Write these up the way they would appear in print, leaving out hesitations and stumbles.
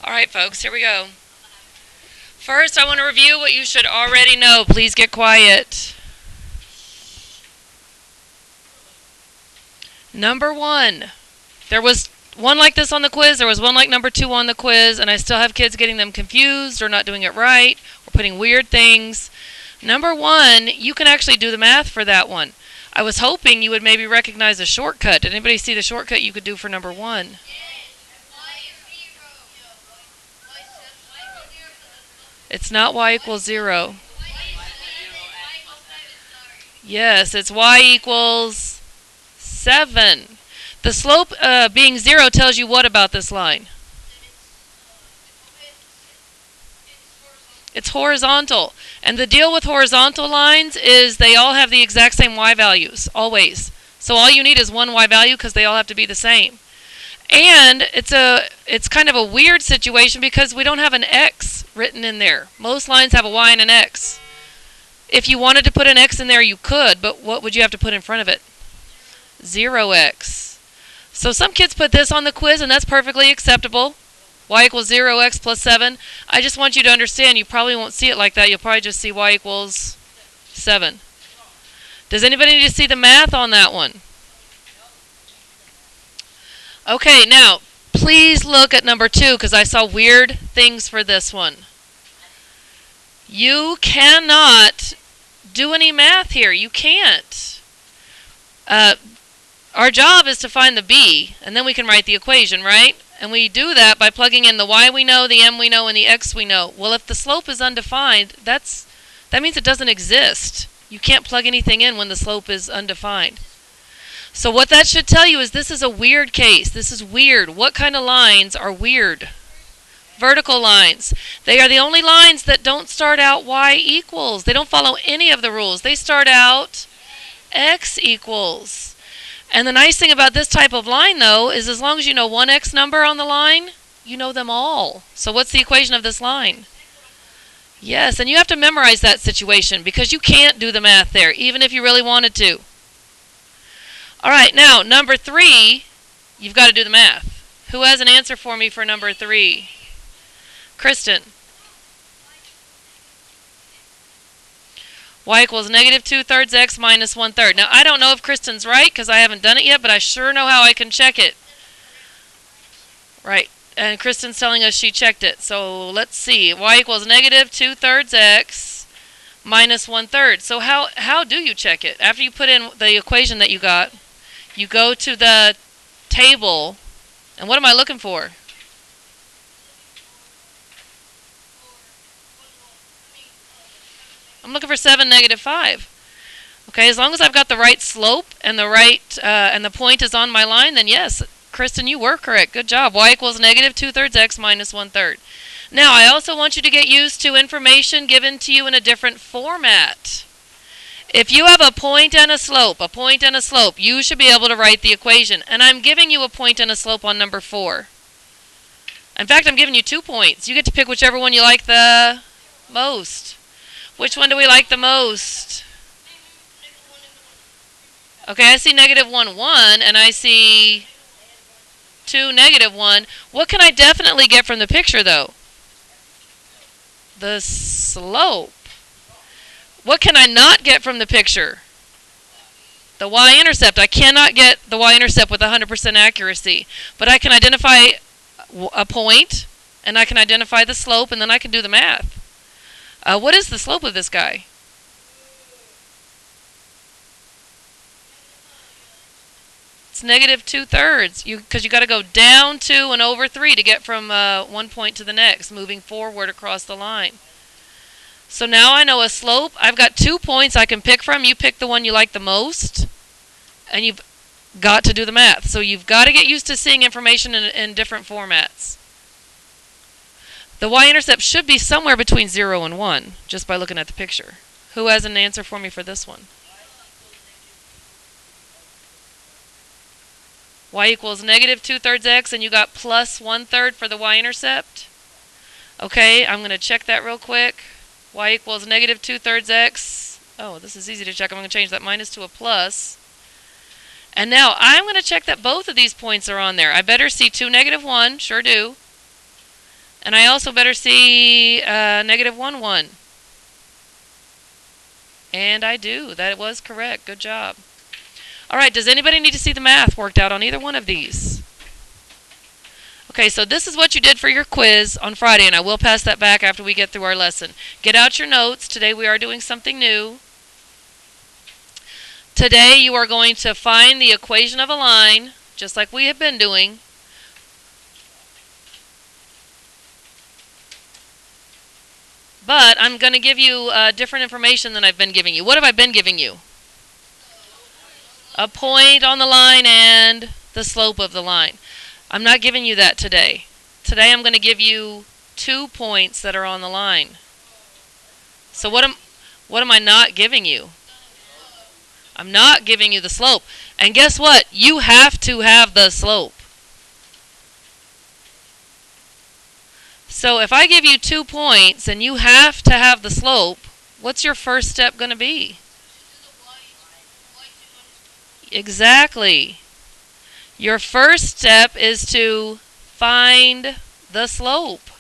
All right, folks, here we go. First, I want to review what you should already know. Please get quiet. Number one, there was one like this on the quiz. There was one like number two on the quiz, and I still have kids getting them confused or not doing it right or putting weird things. Number one, you can actually do the math for that one. I was hoping you would maybe recognize a shortcut. Did anybody see the shortcut you could do for number one? It's not y equals 0. Yes, it's y equals 7. The slope being 0 tells you what about this line? It's horizontal. And the deal with horizontal lines is they all have the exact same y values, always. So all you need is one y value because they all have to be the same. And it's kind of a weird situation because we don't have an x written in there. Most lines have a y and an x. If you wanted to put an x in there, you could, but what would you have to put in front of it? 0x. So some kids put this on the quiz, and that's perfectly acceptable. Y equals 0x plus 7. I just want you to understand you probably won't see it like that. You'll probably just see y equals 7. Does anybody need to see the math on that one? Okay, now, please look at number 2 because I saw weird things for this one. You cannot do any math here. You can't. Our job is to find the b, and then we can write the equation, right? And we do that by plugging in the y we know, the m we know, and the x we know. Well, if the slope is undefined, that means it doesn't exist. You can't plug anything in when the slope is undefined. So what that should tell you is this is a weird case. This is weird. What kind of lines are weird? Vertical lines. They are the only lines that don't start out y equals. They don't follow any of the rules. They start out x equals. And the nice thing about this type of line, though, is as long as you know one x number on the line, you know them all. So what's the equation of this line? Yes, and you have to memorize that situation because you can't do the math there, even if you really wanted to. All right, now, number 3, you've got to do the math. Who has an answer for me for number 3? Kristen. Y equals negative 2/3 x minus 1/3. Now, I don't know if Kristen's right because I haven't done it yet, but I sure know how I can check it. Right, and Kristen's telling us she checked it. So let's see. Y equals negative 2/3 x minus 1/3. So how do you check it? After you put in the equation that you got, you go to the table, and what am I looking for? I'm looking for 7, negative 5. Okay, as long as I've got the right slope and the right and the point is on my line, then yes, Kristen, you were correct. Good job. Y equals negative 2/3 x minus 1/3. Now, I also want you to get used to information given to you in a different format. If you have a point and a slope, you should be able to write the equation. And I'm giving you a point and a slope on number 4. In fact, I'm giving you 2 points. You get to pick whichever one you like the most. Which one do we like the most? Okay, I see negative 1, 1, and I see 2, negative 1. What can I definitely get from the picture, though? The slope. What can I not get from the picture? The y-intercept. I cannot get the y-intercept with 100% accuracy. But I can identify a point, and I can identify the slope, and then I can do the math. What is the slope of this guy? It's negative 2/3. Because you got to go down 2 and over 3 to get from one point to the next, moving forward across the line. So now I know a slope. I've got 2 points I can pick from. You pick the one you like the most, and you've got to do the math. So you've got to get used to seeing information in different formats. The y-intercept should be somewhere between 0 and 1, just by looking at the picture. Who has an answer for me for this one? Y equals negative 2/3 x, and you got plus 1/3 for the y-intercept. Okay, I'm going to check that real quick. Y equals negative 2/3 x. Oh, this is easy to check. I'm going to change that minus to a plus. And now I'm going to check that both of these points are on there. I better see 2, negative 1. Sure do. And I also better see negative 1, 1. And I do. That was correct. Good job. All right, does anybody need to see the math worked out on either one of these? Okay, so this is what you did for your quiz on Friday, and I will pass that back after we get through our lesson. Get out your notes. Today we are doing something new. Today you are going to find the equation of a line, just like we have been doing. But I'm going to give you different information than I've been giving you. What have I been giving you? A point on the line and the slope of the line. I'm not giving you that today. Today I'm going to give you 2 points that are on the line. So what am I not giving you? I'm not giving you the slope. And guess what? You have to have the slope. So if I give you 2 points and you have to have the slope, what's your first step going to be? Exactly. Your first step is to find the slope.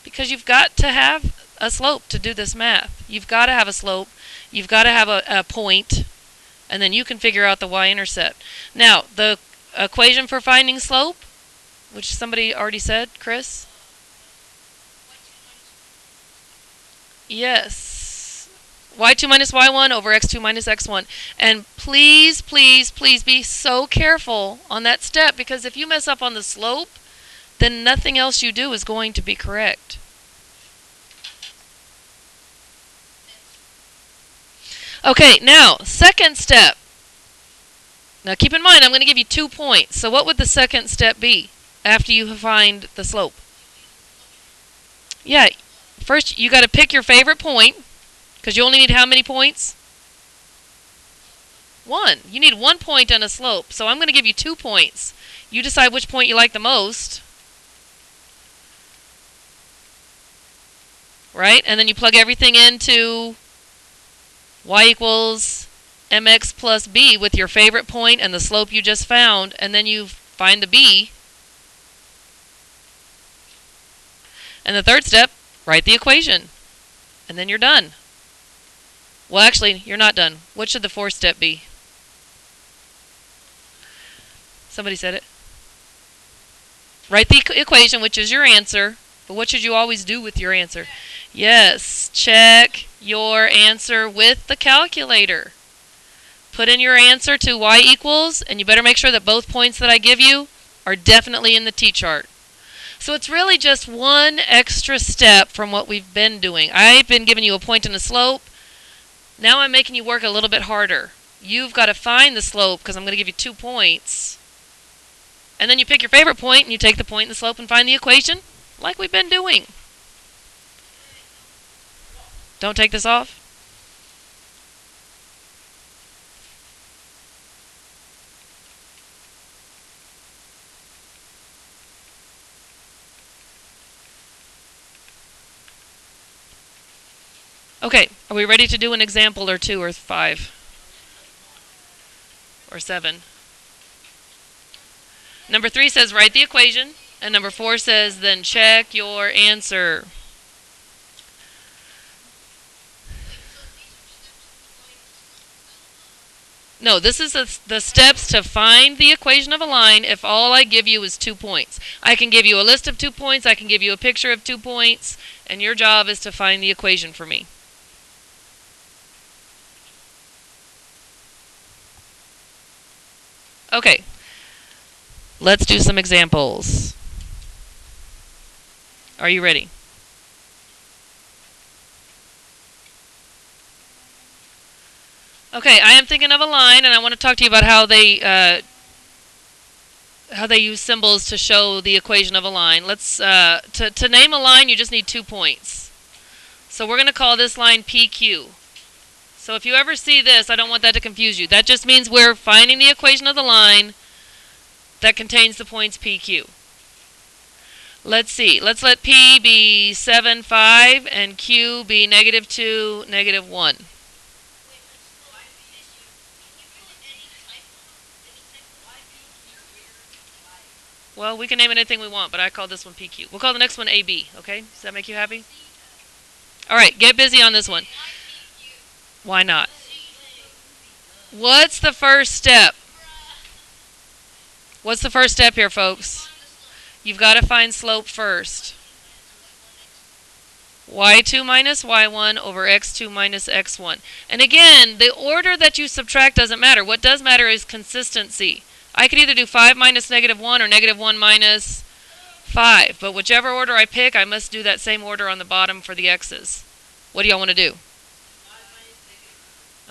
Because you've got to have a slope to do this math. You've got to have a slope. You've got to have a point. And then you can figure out the y-intercept. Now, the equation for finding slope, which somebody already said, Chris? Yes. y2 minus y1 over x2 minus x1. And please, please, please be so careful on that step, because if you mess up on the slope, then nothing else you do is going to be correct. Okay, now, second step. Now keep in mind, I'm going to give you 2 points. So what would the second step be after you find the slope? Yeah, first you got to pick your favorite point, because you only need how many points? 1. You need 1 point and a slope. So I'm going to give you 2 points. You decide which point you like the most. Right? And then you plug everything into y equals mx plus b with your favorite point and the slope you just found, and then you find the b. And the third step, write the equation. And then you're done. Well, actually, you're not done. What should the fourth step be? Somebody said it. Write the equation, which is your answer. But what should you always do with your answer? Yes, check your answer with the calculator. Put in your answer to y equals, and you better make sure that both points that I give you are definitely in the t-chart. So it's really just one extra step from what we've been doing. I've been giving you a point and a slope. Now I'm making you work a little bit harder. You've got to find the slope, because I'm going to give you 2 points. And then you pick your favorite point, and you take the point and the slope and find the equation, like we've been doing. Don't take this off. Okay, are we ready to do an example or 2 or 5? Or 7? Number 3 says write the equation, and number 4 says then check your answer. No, this is the steps to find the equation of a line if all I give you is 2 points. I can give you a list of 2 points, I can give you a picture of 2 points, and your job is to find the equation for me. Okay, let's do some examples. Are you ready? Okay, I am thinking of a line, and I want to talk to you about how they use symbols to show the equation of a line. Let's to name a line, you just need 2 points. So we're going to call this line PQ. So if you ever see this, I don't want that to confuse you. That just means we're finding the equation of the line that contains the points PQ. Let's see. Let's let P be 7, 5, and Q be -2, -1. Well, we can name it anything we want, but I call this one PQ. We'll call the next one AB, okay? Does that make you happy? All right, get busy on this one. Why not? What's the first step? What's the first step here, folks? You've got to find slope first. y2 minus y1 over x2 minus x1. And again, the order that you subtract doesn't matter. What does matter is consistency. I could either do 5 minus negative 1 or negative 1 minus 5. But whichever order I pick, I must do that same order on the bottom for the x's. What do y'all want to do?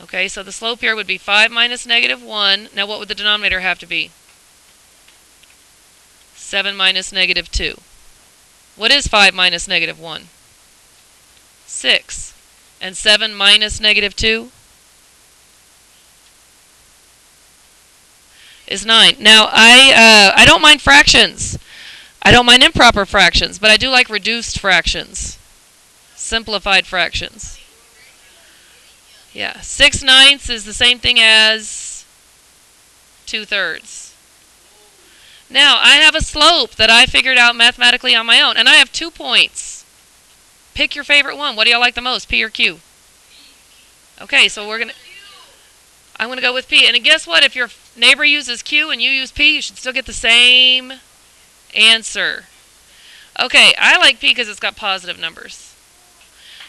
Okay, so the slope here would be 5 minus negative 1. Now what would the denominator have to be? 7 minus negative 2. What is 5 minus negative 1? 6. And 7 minus negative 2 is 9. Now, I don't mind fractions. I don't mind improper fractions, but I do like reduced fractions. Simplified fractions. Yeah, 6/9 is the same thing as 2/3. Now, I have a slope that I figured out mathematically on my own, and I have 2 points. Pick your favorite one. What do y'all like the most, P or Q? Okay, so I'm going to go with P. And guess what? If your neighbor uses Q and you use P, you should still get the same answer. Okay, I like P because it's got positive numbers.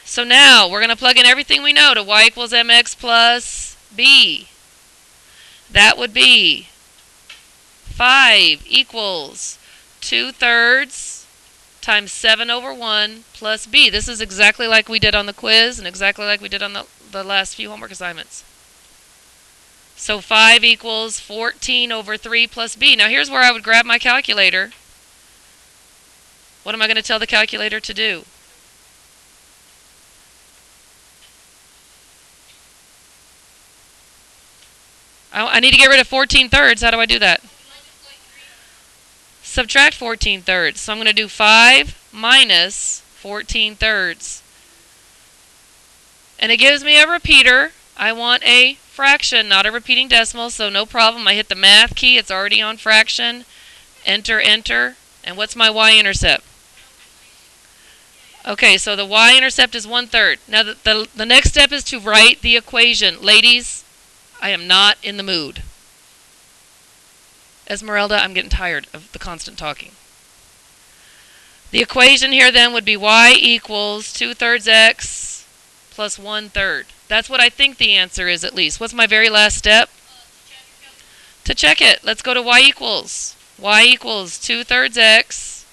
So now we're going to plug in everything we know to y equals mx plus b. That would be 5 equals 2/3 times 7 over 1 plus b. This is exactly like we did on the quiz and exactly like we did on the last few homework assignments. So 5 equals 14 over 3 plus b. Now here's where I would grab my calculator. What am I going to tell the calculator to do? I need to get rid of 14/3. How do I do that? Subtract 14/3. So I'm going to do 5 minus 14/3. And it gives me a repeater. I want a fraction, not a repeating decimal, so no problem. I hit the math key. It's already on fraction. Enter, enter. And what's my y-intercept? Okay, so the y-intercept is 1/3. Now the next step is to write the equation. Ladies, I am not in the mood. Esmeralda, I'm getting tired of the constant talking. The equation here then would be y equals 2/3 x plus 1/3. That's what I think the answer is at least. What's my very last step? To check it, let's go to y equals. Y equals 2/3 x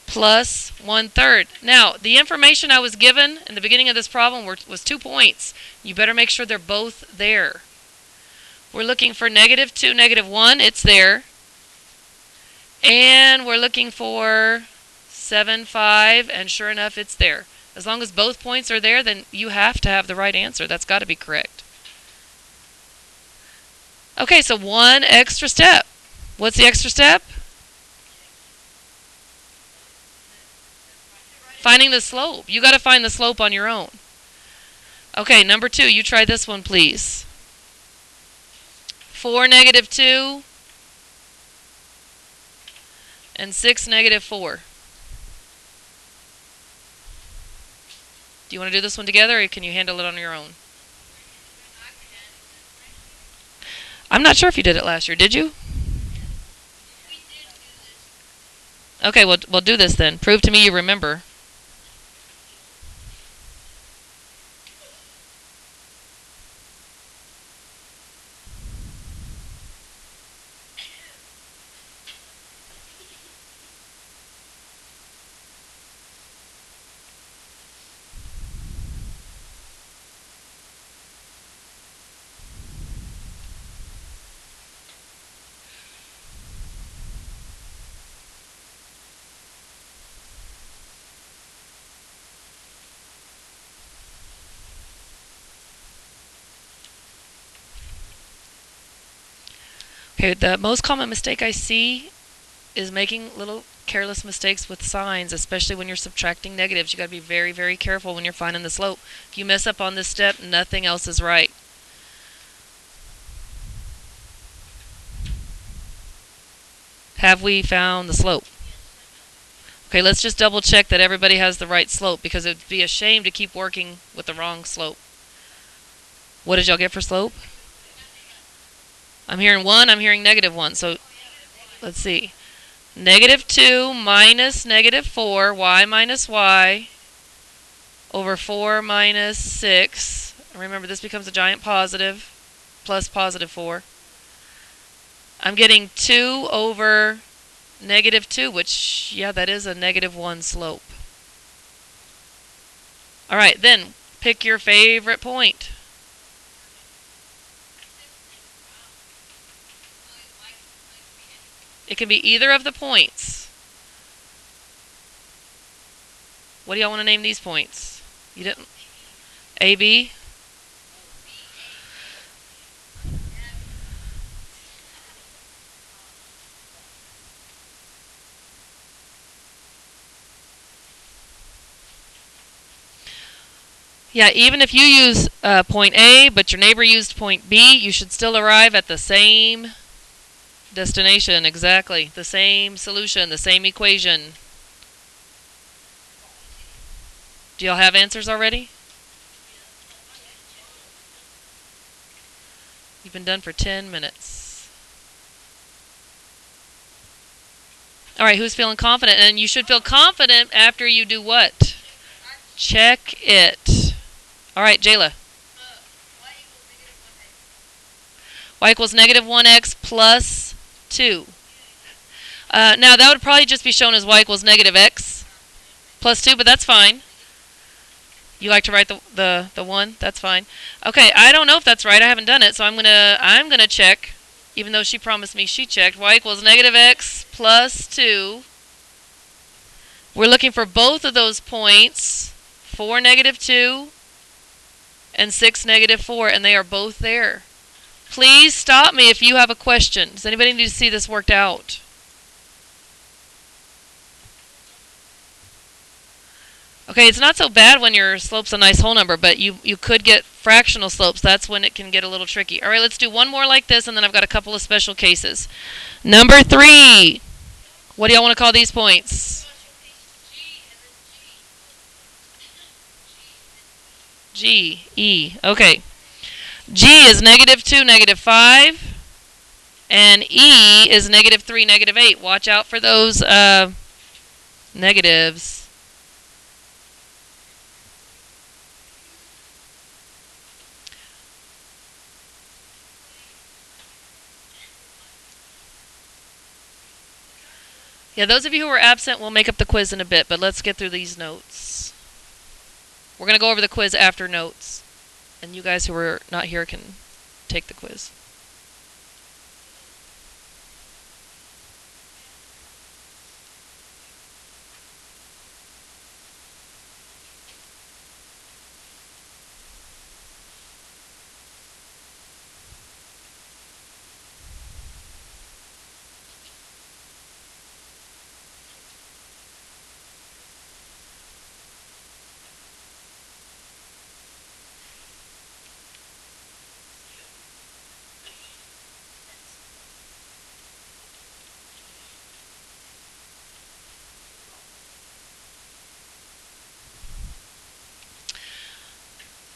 plus 1/3. Now, the information I was given in the beginning of this problem was 2 points. You better make sure they're both there. We're looking for -2, -1. It's there. And we're looking for 7, 5. And sure enough, it's there. As long as both points are there, then you have to have the right answer. That's got to be correct. Okay, so one extra step. What's the extra step? Finding the slope. You got to find the slope on your own. Okay, number 2. You try this one, please. 4 -2 and 6 -4. Do you want to do this one together, or can you handle it on your own? I'm not sure if you did it last year. Did you? Okay, we'll do this then. Prove to me you remember. Okay, the most common mistake I see is making little careless mistakes with signs, especially when you're subtracting negatives. You got to be very, very careful when you're finding the slope. If you mess up on this step, nothing else is right. Have we found the slope? Okay, let's just double check that everybody has the right slope, because it would be a shame to keep working with the wrong slope. What did y'all get for slope? I'm hearing 1, I'm hearing -1. So let's see. -2 minus -4, y minus y, over 4 minus 6. Remember, this becomes a giant positive, plus +4. I'm getting 2 over -2, which, yeah, that is a -1 slope. Alright, then, pick your favorite point. It can be either of the points. What do y'all want to name these points? You didn't? A, B? Yeah, even if you use point A, but your neighbor used point B, you should still arrive at the same destination, exactly. The same solution, the same equation. Do y'all have answers already? You've been done for 10 minutes. Alright, who's feeling confident? And you should feel confident after you do what? Check it. Alright, Jayla. Y equals -1x plus 2. Now, that would probably just be shown as y equals -x plus 2, but that's fine. You like to write the 1? That's fine. Okay, I don't know if that's right. I haven't done it, so I'm gonna check, even though she promised me she checked. Y equals -x plus 2. We're looking for both of those points, 4, -2, and 6, -4, and they are both there. Please stop me if you have a question. Does anybody need to see this worked out? Okay, it's not so bad when your slope's a nice whole number, but you could get fractional slopes. That's when it can get a little tricky. All right, let's do one more like this, and then I've got a couple of special cases. Number 3. What do y'all want to call these points? G, E. Okay. G is -2, -5. And E is -3, -8. Watch out for those negatives. Yeah, those of you who were absent will make up the quiz in a bit, but let's get through these notes. We're going to go over the quiz after notes, and you guys who are not here can take the quiz.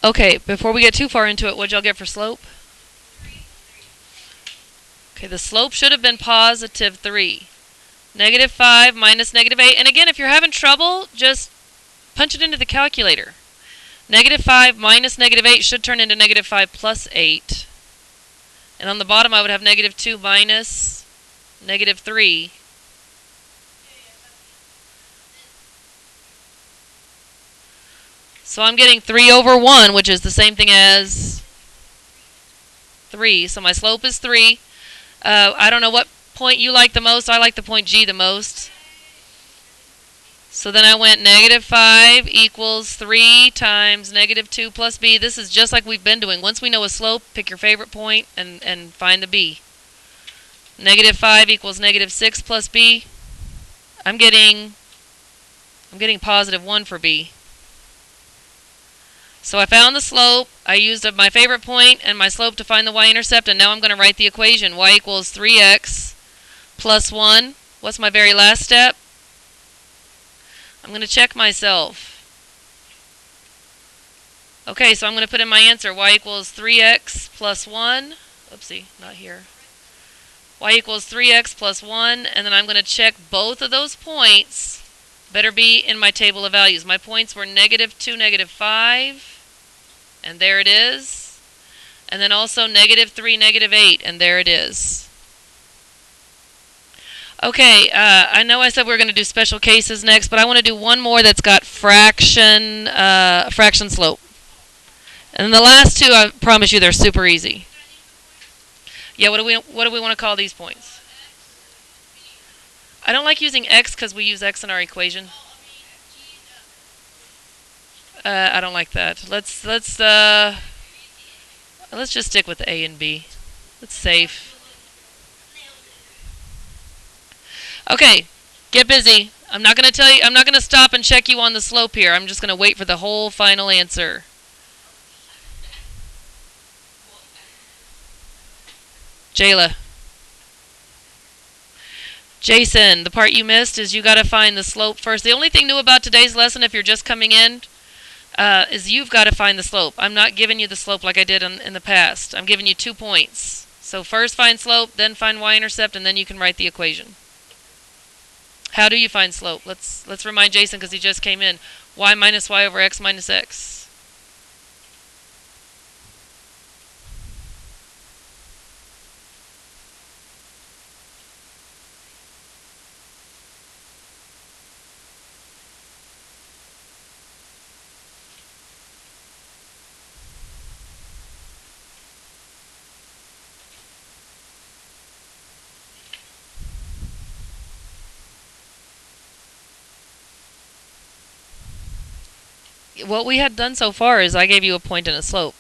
Okay, before we get too far into it, what'd y'all get for slope? Okay, the slope should have been +3. -5 minus -8. And again, if you're having trouble, just punch it into the calculator. -5 minus -8 should turn into -5 plus 8. And on the bottom, I would have -2 minus -3. So I'm getting 3 over 1, which is the same thing as 3. So my slope is 3. I don't know what point you like the most. I like the point G the most. So then I went -5 equals 3 times -2 plus B. This is just like we've been doing. Once we know a slope, pick your favorite point and find the B. -5 equals -6 plus B. I'm getting +1 for B. So I found the slope, I used my favorite point and my slope to find the y-intercept, and now I'm going to write the equation. Y equals 3x plus 1. What's my very last step? I'm going to check myself. Okay, so I'm going to put in my answer. Y equals 3x plus 1. Oopsie, not here. Y equals 3x plus 1. And then I'm going to check both of those points. Better be in my table of values. My points were -2, -5. And there it is. And then also -3, -8. And there it is. Okay, I know I said we were going to do special cases next, but I want to do one more that's got fraction slope. And the last two, I promise you, they're super easy. Yeah, what do we want to call these points? I don't like using x because we use x in our equation. I don't like that. Let's just stick with A and B. It's safe. Okay, get busy. I'm not going to tell you. I'm not going to stop and check you on the slope here. I'm just going to wait for the whole final answer. Jayla. Jason, the part you missed is you got to find the slope first. The only thing new about today's lesson, if you're just coming in, is you've got to find the slope. I'm not giving you the slope like I did in the past. I'm giving you 2 points. So first find slope, then find y-intercept, and then you can write the equation. How do you find slope? Let's remind Jason because he just came in. Y minus y over x minus x. What we had done so far is I gave you a point and a slope.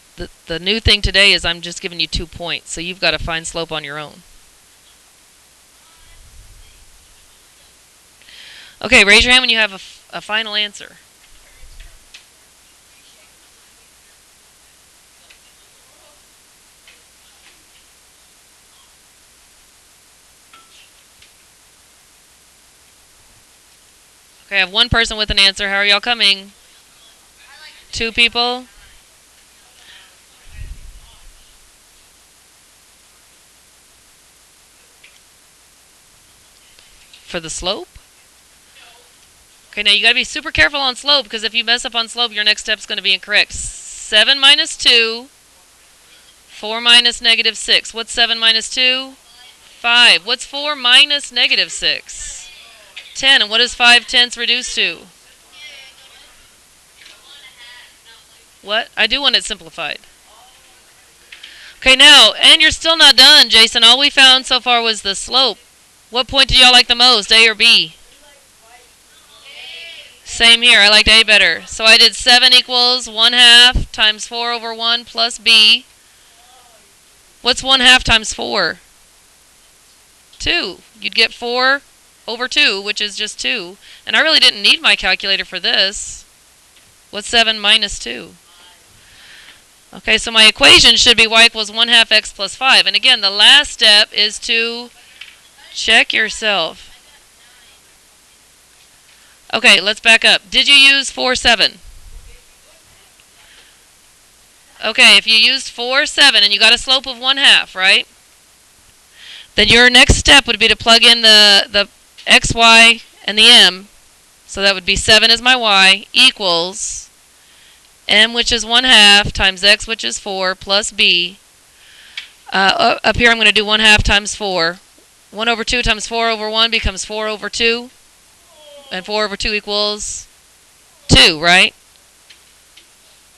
The new thing today is I'm just giving you 2 points, so you've got to find slope on your own. Okay, raise your hand when you have a final answer. Okay, I have 1 person with an answer. How are y'all coming? 2 people? For the slope? Okay, now you got to be super careful on slope because if you mess up on slope, your next step is going to be incorrect. 7 minus 2, 4 minus -6. What's 7 minus 2? 5. What's 4 minus -6? 10. And what is 5/10 reduced to? What? I do want it simplified. Okay, now, and you're still not done, Jason. All we found so far was the slope. What point did y'all like the most, A or B? Same here. I liked A better. So I did 7 equals 1/2 times 4 over 1 plus B. What's 1/2 times 4? 2. You'd get 4 over 2, which is just 2. And I really didn't need my calculator for this. What's 7 minus 2? Okay, so my equation should be y equals 1/2 x plus 5. And again, the last step is to check yourself. Okay, let's back up. Did you use 4, 7? Okay, if you used 4, 7 and you got a slope of 1/2, right? Then your next step would be to plug in the x, y, and the m. So that would be 7 is my y equals m, which is 1/2, times x, which is 4, plus b. Up here I'm going to do 1/2 times 4. 1 over 2 times 4 over 1 becomes 4 over 2. And 4 over 2 equals 2, right?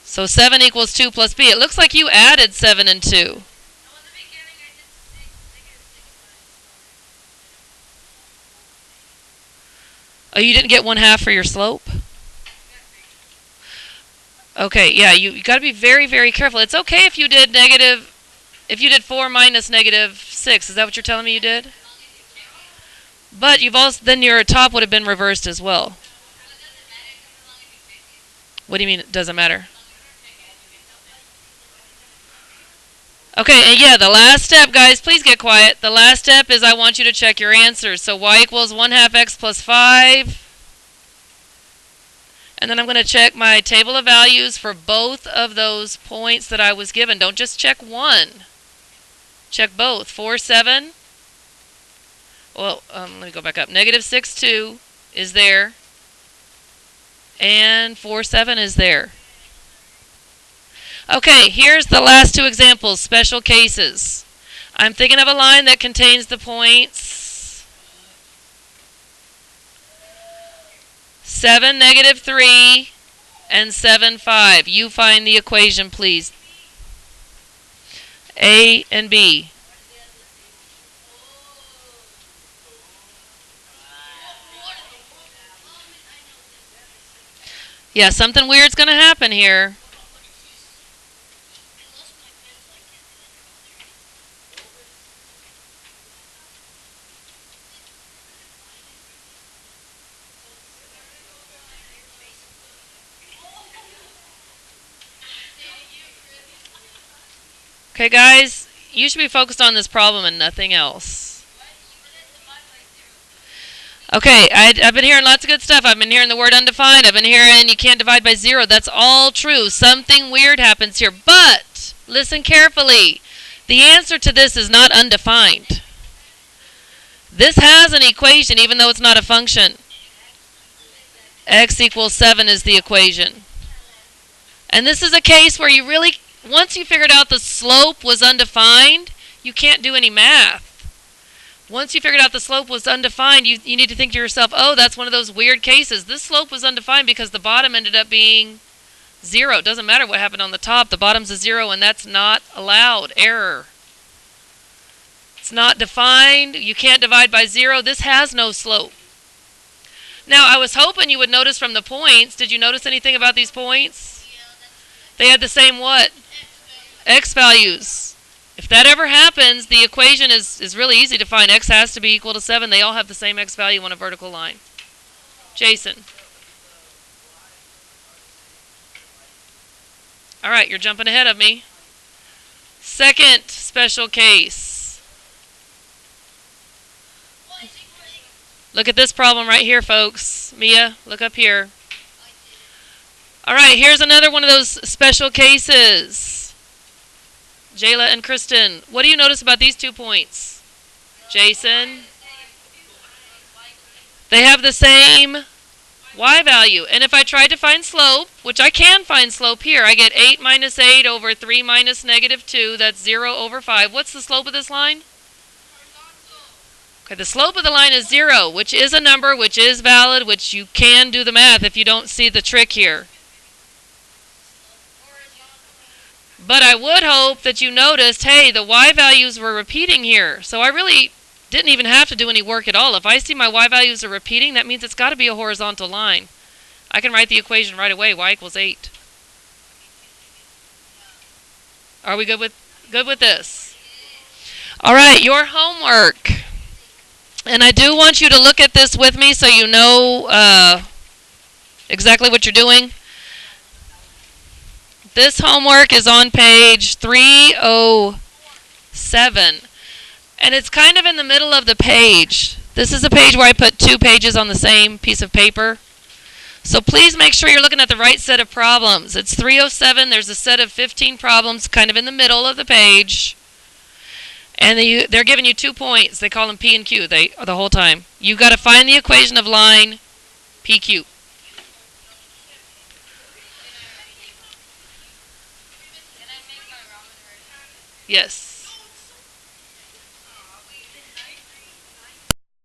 So 7 equals 2 plus b. It looks like you added 7 and 2. Oh, you didn't get 1/2 for your slope? Okay, yeah, you got to be very, very careful. It's okay if you did 4 minus -6. Is that what you're telling me you did? But you've also, then your top would have been reversed as well. What do you mean it doesn't matter? Okay, and yeah, the last step, guys, please get quiet. The last step is I want you to check your answers. So y equals 1/2 x plus 5. And then I'm going to check my table of values for both of those points that I was given. Don't just check one. Check both. 4, 7. Well, let me go back up. Negative 6, 2 is there. And 4, 7 is there. Okay, here's the last two examples, special cases. I'm thinking of a line that contains the points 7, negative 3, and 7, 5. You find the equation, please. A and B. Yeah, something weird's going to happen here. Okay, guys, you should be focused on this problem and nothing else. Okay, I've been hearing lots of good stuff. I've been hearing the word undefined. I've been hearing you can't divide by 0. That's all true. Something weird happens here. But, listen carefully. The answer to this is not undefined. This has an equation even though it's not a function. X equals 7 is the equation. And this is a case where you really, once you figured out the slope was undefined, you can't do any math. Once you figured out the slope was undefined, you need to think to yourself, oh, that's one of those weird cases. This slope was undefined because the bottom ended up being 0. It doesn't matter what happened on the top. The bottom's a 0, and that's not allowed. Error. It's not defined. You can't divide by 0. This has no slope. Now, I was hoping you would notice from the points. Did you notice anything about these points? They had the same what? X values. If that ever happens, the equation is really easy to find. X has to be equal to 7. They all have the same X value on a vertical line. Jason. All right, you're jumping ahead of me. Second special case. Look at this problem right here, folks. Mia, look up here. All right, here's another one of those special cases. Jayla and Kristen, what do you notice about these 2 points? Jason? They have the same y value. And if I tried to find slope, which I can find slope here, I get 8 minus 8 over 3 minus negative 2. That's 0 over 5. What's the slope of this line? Okay, the slope of the line is 0, which is a number, which is valid, which you can do the math if you don't see the trick here. But I would hope that you noticed, hey, the y values were repeating here. So I really didn't even have to do any work at all. If I see my y values are repeating, that means it's got to be a horizontal line. I can write the equation right away. Y equals 8. Are we good with this? All right, your homework. And I do want you to look at this with me so you know exactly what you're doing. This homework is on page 307. And it's kind of in the middle of the page. This is a page where I put 2 pages on the same piece of paper. So please make sure you're looking at the right set of problems. It's 307. There's a set of 15 problems kind of in the middle of the page. And they're giving you 2 points. They call them P and Q the whole time. You've got to find the equation of line PQ. Yes.